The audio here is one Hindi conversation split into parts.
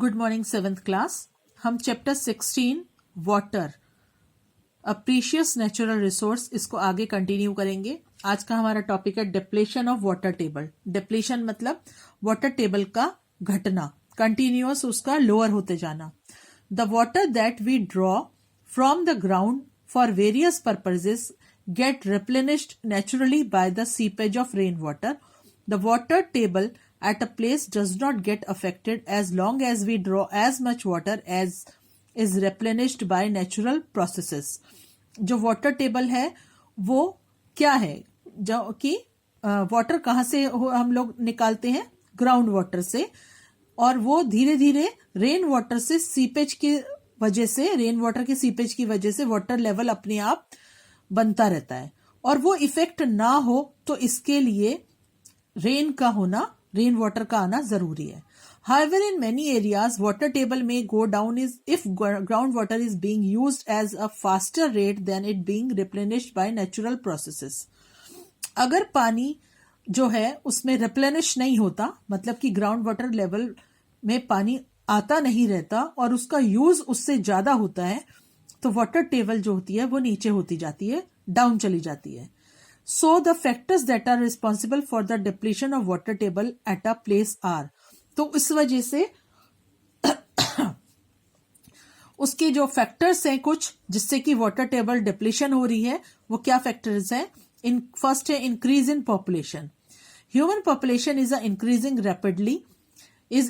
Good morning 7th class. हम chapter 16 water a precious natural resource इसको आगे कंटिन्यू करेंगे। आज का हमारा टॉपिक है depletion of water table. Depletion मतलब वाटर टेबल का घटना, कंटिन्यूअस उसका लोअर होते जाना। The water that we draw from the ground for various purposes get replenished naturally by the seepage of rainwater. The water table at a place does not get affected as long as we draw as much water as is replenished by natural processes. जो वाटर टेबल है वो क्या है, जो कि वाटर कहाँ से हम लोग निकालते हैं, ग्राउंड वाटर से, और वो धीरे धीरे रेन वाटर से सीपेज की वजह से, रेन वाटर के सीपेज की वजह से वाटर लेवल अपने आप बनता रहता है। और वो इफेक्ट ना हो तो इसके लिए रेन का होना, रेन वाटर का आना जरूरी है। However, in many areas, water table may go down if groundwater is being used as a faster rate than it being replenished by natural processes. अगर पानी जो है उसमें रिप्लेनिश नहीं होता, मतलब कि ग्राउंड वाटर लेवल में पानी आता नहीं रहता और उसका यूज उससे ज्यादा होता है, तो वाटर टेबल जो होती है वो नीचे होती जाती है, डाउन चली जाती है। So the factors that are responsible for the depletion of water table at a place are, तो इस वजह से उसके जो फैक्टर्स हैं कुछ जिससे कि वाटर टेबल डिप्लीशन हो रही है, वो क्या फैक्टर्स हैं? फर्स्ट है increase in population. Human population is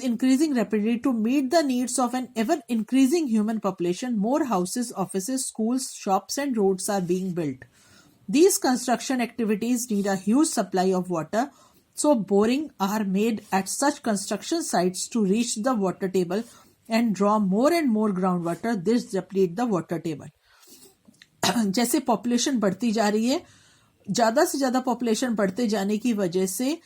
increasing rapidly to meet the needs of an ever increasing human population. More houses, offices, schools, shops and roads are being built. These construction activities need a huge supply of water, so boring are made at such construction sites to reach the water table and draw more and more groundwater. This deplete the water table. जैसे पॉपुलेशन बढ़ती जा रही है, ज्यादा से ज्यादा पॉपुलेशन बढ़ते जाने की वजह से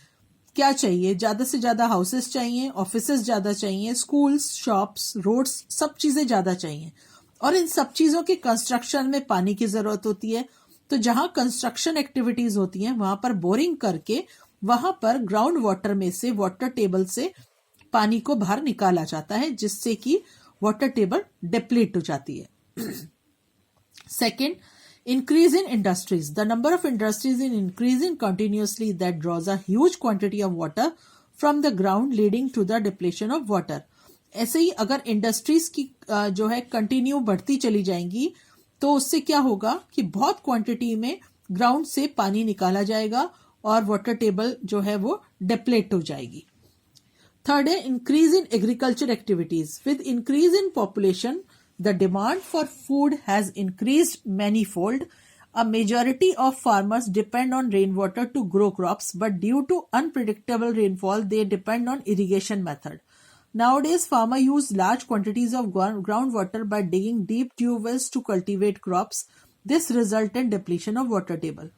क्या चाहिए? ज्यादा से ज्यादा हाउसेस चाहिए, ऑफिसेस ज्यादा चाहिए, स्कूल्स, शॉप्स, रोड्स, सब चीजें ज्यादा चाहिए। और इन सब चीजों के कंस्ट्रक्शन में पानी की जरूरत होती है। तो जहां कंस्ट्रक्शन एक्टिविटीज होती हैं वहां पर बोरिंग करके वहां पर ग्राउंड वाटर में से, वाटर टेबल से पानी को बाहर निकाला जाता है, जिससे कि वाटर टेबल डिप्लीट हो जाती है। Second, increase in industries. The number of industries is increasing continuously that draws a huge quantity of water from the ground leading to the depletion of water. ऐसे ही अगर इंडस्ट्रीज की जो है कंटिन्यू बढ़ती चली जाएंगी तो उससे क्या होगा कि बहुत क्वांटिटी में ग्राउंड से पानी निकाला जाएगा और वाटर टेबल जो है वो डिप्लेट हो जाएगी। थर्ड है increase in agriculture activities. With increase in population the demand for food has increased manifold. A majority of farmers depend on rainwater to grow crops, but due to unpredictable rainfall, they depend on irrigation method. Nowadays, farmers use large quantities of groundwater by digging deep tube wells to cultivate crops. This results in depletion of water table.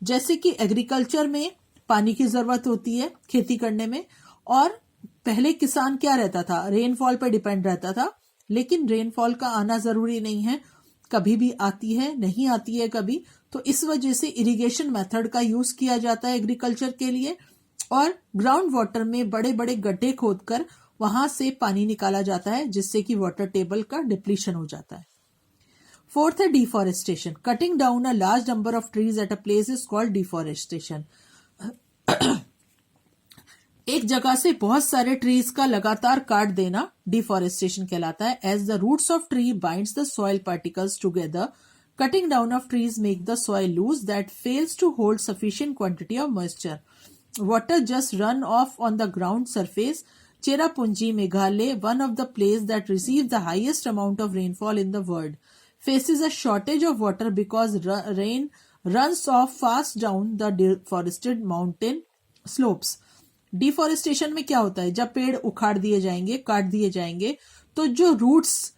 जैसे कि एग्रीकल्चर में पानी की जरूरत होती है खेती करने में, और पहले किसान क्या रहता था? रेनफॉल पर डिपेंड रहता था। लेकिन रेनफॉल का आना जरूरी नहीं है, कभी भी आती है, नहीं आती है कभी। तो इस वजह से इरिगेशन मेथड का यूज किया जाता है एग्रीकल्चर के लिए, और ग्राउंड वाटर में बड़े बड़े गड्ढे खोदकर वहां से पानी निकाला जाता है, जिससे कि वाटर टेबल का डिप्लीशन हो जाता है। फोर्थ है deforestation. Cutting down a large number of trees eight a place is called deforestation. एक जगह से बहुत सारे ट्रीज का लगातार काट देना डिफॉरेस्टेशन कहलाता है। As the roots of tree binds the soil particles together, cutting down of trees make the soil loose that fails to hold sufficient quantity of moisture. Water just run off on the ground surface. Cherrapunji, Meghalaya, one of the place that receive the highest amount of rainfall in the world, faces a shortage of water because rain runs off fast down the deforested mountain slopes. Deforestation में क्या होता है? जब पेड़ उखाड़ दिए जाएंगे, काट दिए जाएंगे, तो जो रूट्स,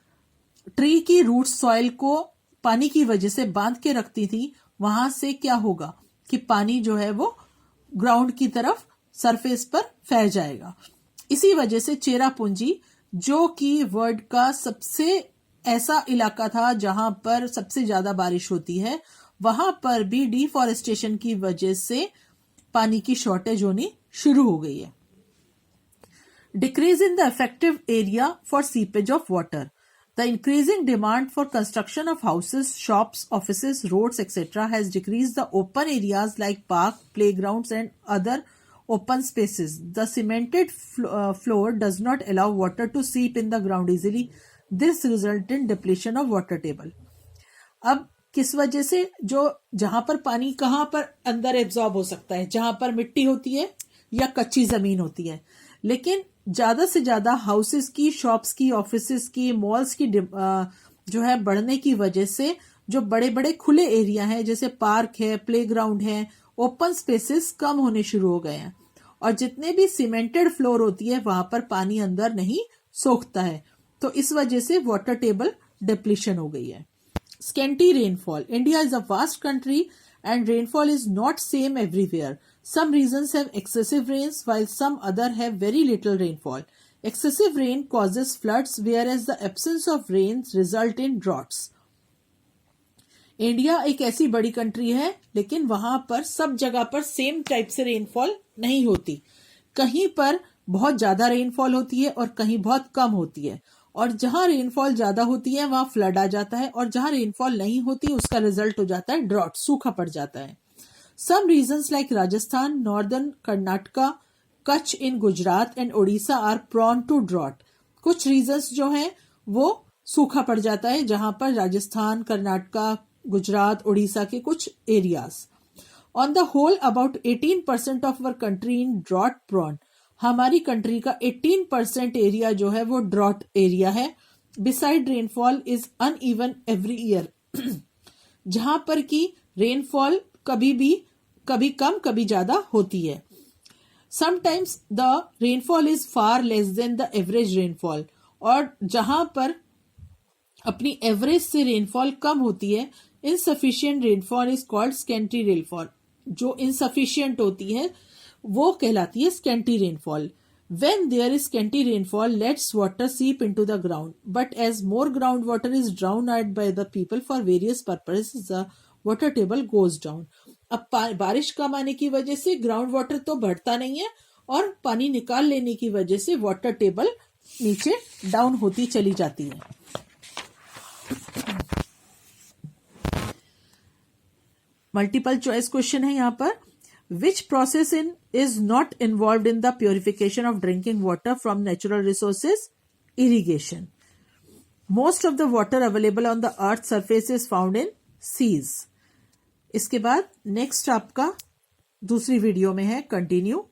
ट्री की रूट्स सॉइल को पानी की वजह से बांध के रखती थी, वहां से क्या होगा कि पानी जो है वो ग्राउंड की तरफ सरफेस पर फैल जाएगा। इसी वजह से चेरापूंजी, जो कि वर्ल्ड का सबसे ऐसा इलाका था जहां पर सबसे ज्यादा बारिश होती है, वहां पर भी डिफॉरेस्टेशन की वजह से पानी की शॉर्टेज होनी शुरू हो गई है। Decrease in the effective area for seepage of water. The increasing demand for construction of houses, shops, offices, roads, etc. has decreased the open areas like park, playgrounds and other open spaces. The cemented floor does not allow water to seep in the ground easily. This results in depletion of water table. अब किस वजह से जो जहां पर पानी कहां पर अंदर एब्जॉर्ब हो सकता है, जहां पर मिट्टी होती है या कच्ची जमीन होती है, लेकिन ज्यादा से ज्यादा हाउसेस की, शॉप्स की, ऑफिसेस की, मॉल्स की जो है बढ़ने की वजह से जो बड़े बड़े खुले एरिया हैं जैसे पार्क है, प्लेग्राउंड है, ओपन स्पेसेस कम होने शुरू हो गए हैं और जितने भी सीमेंटेड फ्लोर होती है वहां पर पानी अंदर नहीं सोखता है, तो इस वजह से वाटर टेबल डिप्लीशन हो गई है. Scanty rainfall. India is a vast country and rainfall is not same everywhere. Some regions have excessive rains while some other have very little rainfall. Excessive rain causes floods whereas the absence of rains result in droughts. India एक ऐसी बड़ी कंट्री है लेकिन वहां पर सब जगह पर सेम टाइप से रेनफॉल नहीं होती. कहीं पर बहुत ज्यादा रेनफॉल होती है और कहीं बहुत कम होती है, और जहां रेनफॉल ज्यादा होती है वहां फ्लड आ जाता है और जहां रेनफॉल नहीं होती उसका रिजल्ट हो जाता है ड्रॉट, सूखा पड़ जाता है. Some regions like Rajasthan, northern Karnataka, Kutch in Gujarat and Odisha are prone to drought. कुछ रीजन्स जो हैं वो सूखा पड़ जाता है जहां पर राजस्थान, कर्नाटका, गुजरात, ओडिशा के कुछ areas. On the whole about 18% of our country in drought prone. हमारी कंट्री का 18% एरिया जो है वो ड्रॉट एरिया है. Beside rainfall is uneven every year. जहां पर की रेनफॉल कभी कम कभी ज्यादा होती है. Sometimes the rainfall is far less than the average rainfall. और जहां पर अपनी एवरेज से रेनफॉल कम होती है, insufficient rainfall is called scanty rainfall. जो इनसफिशियंट होती है वो कहलाती है scanty rainfall. When there is scanty rainfall, lets water seep into the ground. But as more groundwater is drowned out by the people for various purposes, the water table goes down. अब बारिश कम आने की वजह से ग्राउंड वाटर तो बढ़ता नहीं है और पानी निकाल लेने की वजह से वाटर टेबल नीचे डाउन होती चली जाती है. मल्टीपल चॉइस क्वेश्चन है यहाँ पर. Which process is not involved in the purification of drinking water from natural resources? Irrigation. Most of the water available on the earth's surface is found in seas. इसके बाद नेक्स्ट आपका दूसरी वीडियो में है कंटिन्यू.